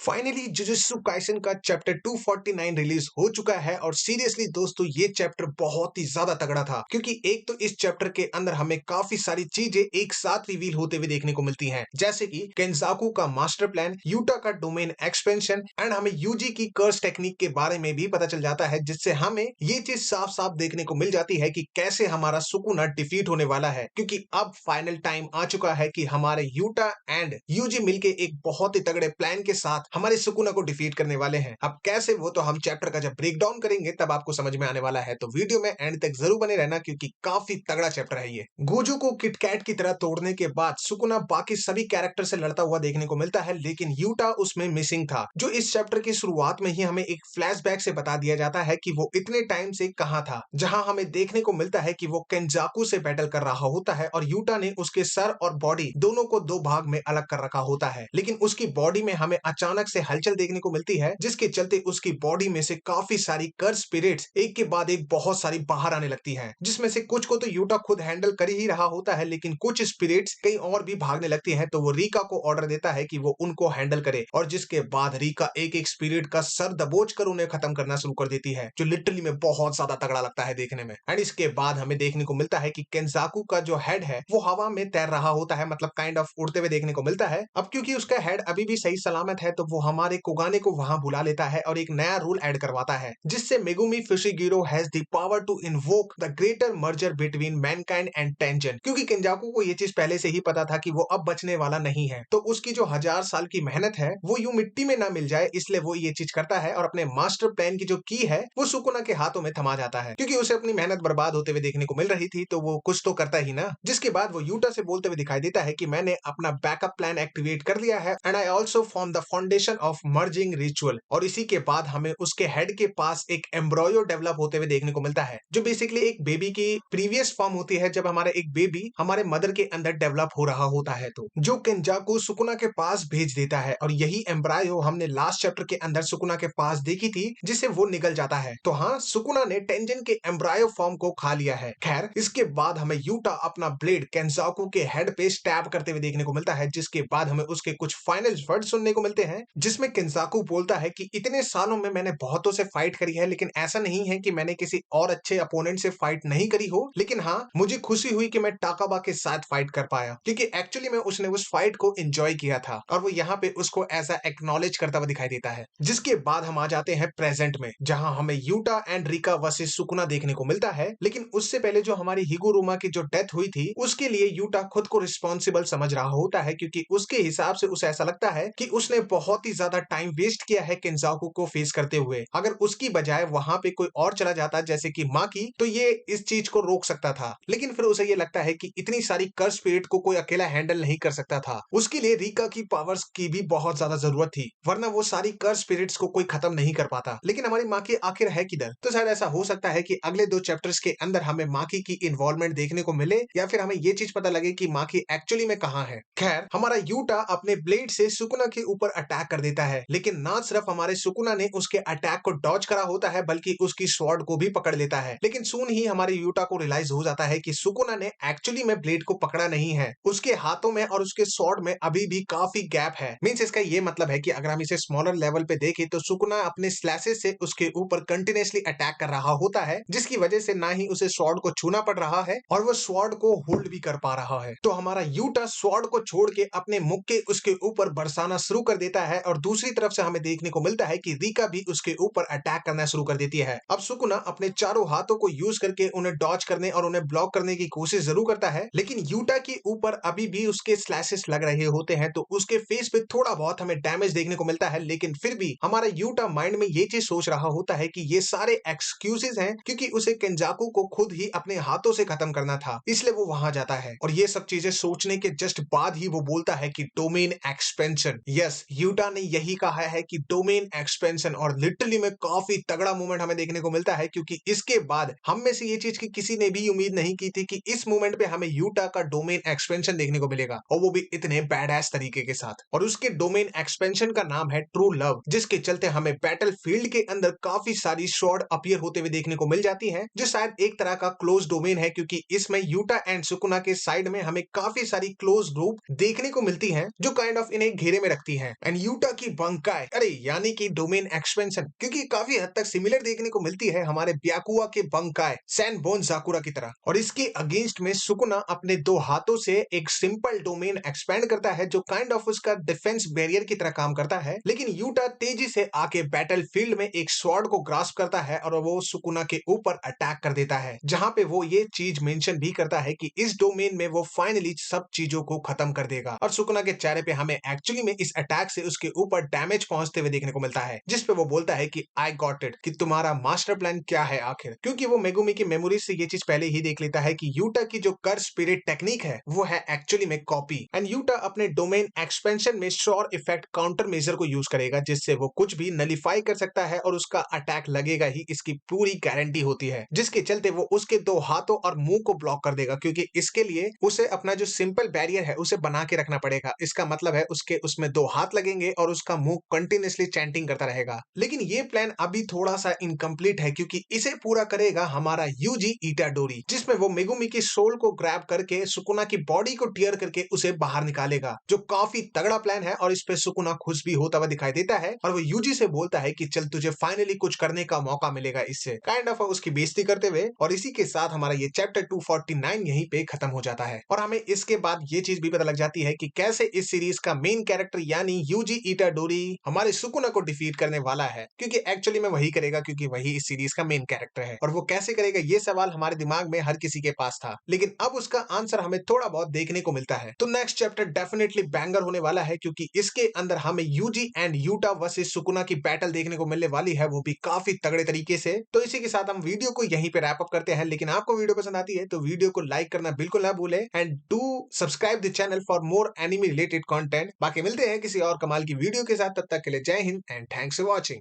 Finally jujutsu Kaisen का chapter 249 release हो चुका है और सीरियसली दोस्तों ये चैप्टर बहुत ही ज्यादा तगड़ा था क्योंकि एक तो इस चैप्टर के अंदर हमें काफी सारी चीजें एक साथ रिवील होते हुए देखने को मिलती हैं, जैसे कि केंजाकू का मास्टर प्लान, यूटा का डोमेन एक्सपेंशन एंड हमें यूजी की कर्स टेक्निक के बारे में भी पता चल जाता है, जिससे हमें ये चीज साफ साफ देखने को मिल जाती है कि कैसे हमारा सुकुना डिफीट होने वाला है, क्योंकि अब फाइनल टाइम आ चुका है कि हमारे यूटा एंड यूजी मिलके एक बहुत ही तगड़े प्लान के साथ हमारे सुकुना को डिफीट करने वाले हैं। अब कैसे, वो तो हम चैप्टर का जब ब्रेक डाउन करेंगे तब आपको समझ में आने वाला है, तो वीडियो में एंड तक जरूर बने रहना क्योंकि काफी तगड़ा चैप्टर है ये। गोजो को किटकैट की तरह तोड़ने के बाद सुकुना बाकी सभी कैरेक्टर से लड़ता हुआ देखने को मिलता है, लेकिन यूटा उसमें मिसिंग था, जो इस चैप्टर की शुरुआत में ही हमें एक फ्लैशबैक से बता दिया जाता है कि वो इतने टाइम से कहां था, जहां हमें देखने को मिलता है कि वो केंजाकू से बैटल कर रहा होता है और यूटा ने उसके सर और बॉडी दोनों को दो भाग में अलग कर रखा होता है, लेकिन उसकी बॉडी में हमें अचानक से हलचल देखने को मिलती है, जिसके चलते उसकी बॉडी में से काफी सारी कर्स स्पिरिट्स एक के बाद एक बहुत सारी बाहर आने लगती हैं, जिसमें से कुछ को तो यूटा खुद हैंडल कर ही रहा होता है, लेकिन कुछ स्पिरिट्स कहीं और भी भागने लगती हैं, तो वो रीका को ऑर्डर देता है कि वो उनको हैंडल करे, और जिसके बाद रीका एक एक स्पिरिट का सर दबोच कर उन्हें खत्म करना शुरू कर देती है, जो लिटरली में बहुत ज्यादा तगड़ा लगता है देखने में। एंड इसके बाद हमें देखने को मिलता है कि केंजाकू का जो हेड है वो हवा में तैर रहा होता है, मतलब काइंड ऑफ उड़ते हुए देखने को मिलता है। अब क्योंकि उसका हेड अभी भी सही सलामत है, तो वो हमारे कुगाने को वहां बुला लेता है और एक नया रूल ऐड करवाता है, जिससे Megumi Fushiguro has the power to invoke the greater merger between mankind and Tengen. क्योंकि केंजाकू को ये चीज पहले से ही पता था कि वो अब बचने वाला नहीं है, तो उसकी जो 1000 साल की मेहनत है वो यूं मिट्टी में ना मिल जाए, इसलिए वो ये चीज करता है और अपने मास्टर प्लान की जो की है वो सुकुना के हाथों में थमा जाता है, क्योंकि उसे अपनी मेहनत बर्बाद होते हुए देखने को मिल रही थी, तो वो कुछ तो करता ही ना। जिसके बाद वो यूटा से बोलते हुए दिखाई देता है कि मैंने अपना बैकअप प्लान एक्टिवेट कर लिया है and I also form the foundation of merging ritual. और इसी के बाद हमें उसके हेड के पास एक एम्ब्रॉयो डेवलप होते हुए देखने को मिलता है, जो बेसिकली एक बेबी की प्रीवियस फॉर्म होती है, जब हमारा एक बेबी हमारे मदर के अंदर डेवलप हो रहा होता है, तो जो केंजाकू सुकुना के पास भेज देता है, और यही एम्ब्रायो हमने लास्ट चैप्टर के अंदर सुकुना के पास देखी थी, जिसे वो निगल जाता है। तो हाँ, सुकुना ने टेंजन के एम्ब्रायो फॉर्म को खा लिया है। खैर, इसके बाद हमें यूटा अपना ब्लेड केंजाकू के हेड पे स्टैब करते हुए देखने को मिलता है, जिसके बाद हमें उसके कुछ फाइनल वर्ड सुनने को मिलते हैं, जिसमें केंजाकू बोलता है कि इतने सालों में मैंने बहुतों से फाइट करी है, लेकिन ऐसा नहीं है कि मैंने किसी और अच्छे अपोनेंट से फाइट नहीं करी हो, लेकिन हाँ, मुझे खुशी हुई कि मैं टाकाबा के साथ फाइट कर पाया, क्योंकि एक्चुअली में उसने उस फाइट को एंजॉय किया था, और वो यहाँ पे उसको ऐसा एक्नॉलेज करता हुआ दिखाई देता है। जिसके बाद हम आ जाते हैं प्रेजेंट में, जहां हमें Yuta and Rika versus Sukuna देखने को मिलता है, लेकिन उससे पहले जो हमारी हिगुरुमा की जो डेथ हुई थी, उसके लिए यूटा खुद को रिस्पॉन्सिबल समझ रहा होता है, क्योंकि उसके हिसाब से उसे ऐसा लगता है कि उसने बहुत ही ज्यादा टाइम वेस्ट किया है केंजाकू को फेस करते हुए। अगर उसकी बजाय वहां पे कोई और चला जाता, जैसे कि माकी, तो ये इस चीज को रोक सकता था, लेकिन फिर उसे ये लगता है कि इतनी सारी कर्स स्पिरिट को कोई अकेला हैंडल नहीं कर सकता था, उसके लिए रीका की पावर्स की भी बहुत ज्यादा जरूरत थी, वरना वो सारी कर्स स्पिरिट्स को कोई खत्म नहीं कर पाता। लेकिन हमारी माकी आखिर है किधर? तो शायद ऐसा हो सकता है कि अगले 2 चैप्टर्स के अंदर हमें माकी की इन्वॉल्वमेंट देखने को मिले, या फिर हमें ये चीज पता लगे कि माकी एक्चुअली में कहां है। खैर, हमारा यूटा अपने ब्लेड से सुकुना के ऊपर अटैक कर देता है, लेकिन ना सिर्फ हमारे सुकुना ने उसके अटैक को डॉज करा होता है, बल्कि उसकी स्वॉर्ड को भी पकड़ लेता है। लेकिन सून ही हमारे यूटा को रियलाइज हो जाता है कि सुकुना ने एक्चुअली में ब्लेड को पकड़ा नहीं है, उसके हाथों में और उसके स्वॉर्ड में अभी भी काफी गैप है। मींस इसका ये मतलब है कि अगर हम इसे स्मॉलर लेवल पे देखें, तो सुकुना अपने स्लैशेस से उसके ऊपर कंटिन्यूअसली अटैक कर रहा होता है, जिसकी वजह से ना ही उसे स्वॉर्ड को छूना पड़ रहा है और वो स्वॉर्ड को होल्ड भी कर पा रहा है। तो हमारा यूटा स्वॉर्ड को छोड़ के अपने मुक्के उसके ऊपर बरसाना शुरू कर देता है, और दूसरी तरफ से हमें देखने को मिलता है कि रीका भी उसके ऊपर अटैक करना शुरू कर देती है। अब सुकुना अपने चारों हाथों को यूज करके उन्हें डॉज करने और उन्हें ब्लॉक करने की कोशिश जरूर करता है, लेकिन यूटा के ऊपर अभी भी उसके स्लैशेस लग रहे होते हैं, तो उसके फेस पे थोड़ा बहुत हमें डैमेज देखने को मिलता है, लेकिन फिर भी हमारा यूटा माइंड में ये चीज सोच रहा होता है कि ये सारे एक्सक्यूजेस हैं, क्योंकि उसे केंजाकू को खुद ही अपने हाथों से खत्म करना था, इसलिए वो वहां जाता है। और ये सब चीजें सोचने के जस्ट बाद ही वो बोलता है कि डोमेन एक्सपेंशन। यस, यूटा ने यही कहा है कि डोमेन एक्सपेंशन, और लिटरली में काफी तगड़ा मूवमेंट हमें देखने को मिलता है, क्योंकि इसके बाद हम में से ये चीज की किसी ने भी उम्मीद नहीं की थी कि इस मूवमेंट पे हमें यूटा का डोमेन एक्सपेंशन देखने को मिलेगा, और वो भी इतने बैडएस तरीके के साथ। और उसके डोमेन एक्सपेंशन का नाम है ट्रू लव, जिसके चलते हमें बैटल फील्ड के अंदर काफी सारी स्वॉर्ड अपीयर होते हुए देखने को मिल जाती हैं, जो शायद एक तरह का क्लोज डोमेन है, क्योंकि इसमें यूटा एंड सुकुना के साइड में हमें काफी सारी क्लोज ग्रुप देखने को मिलती हैं, जो काइंड ऑफ इन्हें घेरे में रखती हैं। एंड यूटा यूटा की बंकाई, अरे यानी कि डोमेन एक्सपेंशन, क्योंकि काफी हद तक सिमिलर देखने को मिलती है हमारे ब्याकुआ के बंकाई सैनबोन जाकुरा की तरह। और इसके अगेंस्ट में सुकुना अपने दो हाथों से एक सिंपल डोमेन एक्सपेंड करता है जो काइंड ऑफ उसका डिफेंस बैरियर की तरह काम करता है। लेकिन यूटा तेजी से आके बैटल फील्ड में एक स्वॉर्ड को ग्रास्प करता है और वो सुकुना के ऊपर अटैक कर देता है, जहां पे वो ये चीज मेंशन भी करता है कि इस डोमेन में वो फाइनली सब चीजों को खत्म कर देगा। और सुकुना के चेहरे पे हमें एक्चुअली में इस अटैक से उसके ऊपर डैमेज पहुंचते हुए देखने को मिलता है, जिसपे वो बोलता है कि आई गॉट इट, कि तुम्हारा मास्टर प्लान क्या है आखिर। क्योंकि वो मेगुमी की मेमोरी से ये चीज पहले ही देख लेता है कि यूटा की जो कर स्पिरिट टेक्निक है वो है एक्चुअली में कॉपी। एंड यूटा अपने डोमेन एक्सपेंशन में श्योर इफेक्ट काउंटर मेजर को यूज करेगा, जिससे वो कुछ भी नलीफाई कर सकता है और उसका अटैक लगेगा ही, इसकी पूरी गारंटी होती है। जिसके चलते वो उसके दो हाथों और मुंह को ब्लॉक कर देगा, क्योंकि इसके लिए उसे अपना जो सिंपल बैरियर है उसे बना के रखना पड़ेगा। इसका मतलब है उसके उसमें दो हाथ लगेंगे और उसका मुंह कंटिन्यूअसली चैंटिंग करता रहेगा। लेकिन ये प्लान अभी थोड़ा सा इनकम्प्लीट है, क्योंकि इसे पूरा करेगा हमारा यूजी इटाडोरी, जिसमें वो मेगुमी की सोल को ग्रैब करके सुकुना की बॉडी को टियर करके उसे बाहर निकालेगा, जो काफी तगड़ा प्लान है। और इस पे सुकुना खुश भी होता हुआ दिखाई देता है और वो यूजी से बोलता है कि चल तुझे फाइनली कुछ करने का मौका मिलेगा इससे, काइंड ऑफ उसकी बेइज्जती करते हुए। और इसी के साथ हमारा ये चैप्टर 249 यहीं पे खत्म हो जाता है। और हमें इसके बाद ये चीज भी पता लग जाती है कि कैसे इस सीरीज का मेन कैरेक्टर यानी यूजी इटाडोरी हमारे सुकुना को डिफीट करने वाला है, क्योंकि एक्चुअली में वही करेगा, क्योंकि वही इस सीरीज का मेन कैरेक्टर है। और वो कैसे करेगा ये सवाल हमारे दिमाग में हर किसी के पास था, लेकिन अब उसका आंसर हमें थोड़ा बहुत देखने को मिलता है। तो नेक्स्ट चैप्टर डेफिनेटली बैंगर होने वाला है, क्योंकि इसके अंदर हमें Yuji and Yuta versus Sukuna की बैटल देखने को मिलने वाली है, वो भी काफी तगड़े तरीके से। तो इसी के साथ हम वीडियो को यहीं पे रैप अप करते हैं। लेकिन आपको वीडियो पसंद आती है तो वीडियो को लाइक करना बिल्कुल ना भूले and do subscribe the channel for more enemy related content. बाकी मिलते हैं किसी और कमाल की वीडियो के साथ, तब तक के लिए जय Hind and thanks for watching.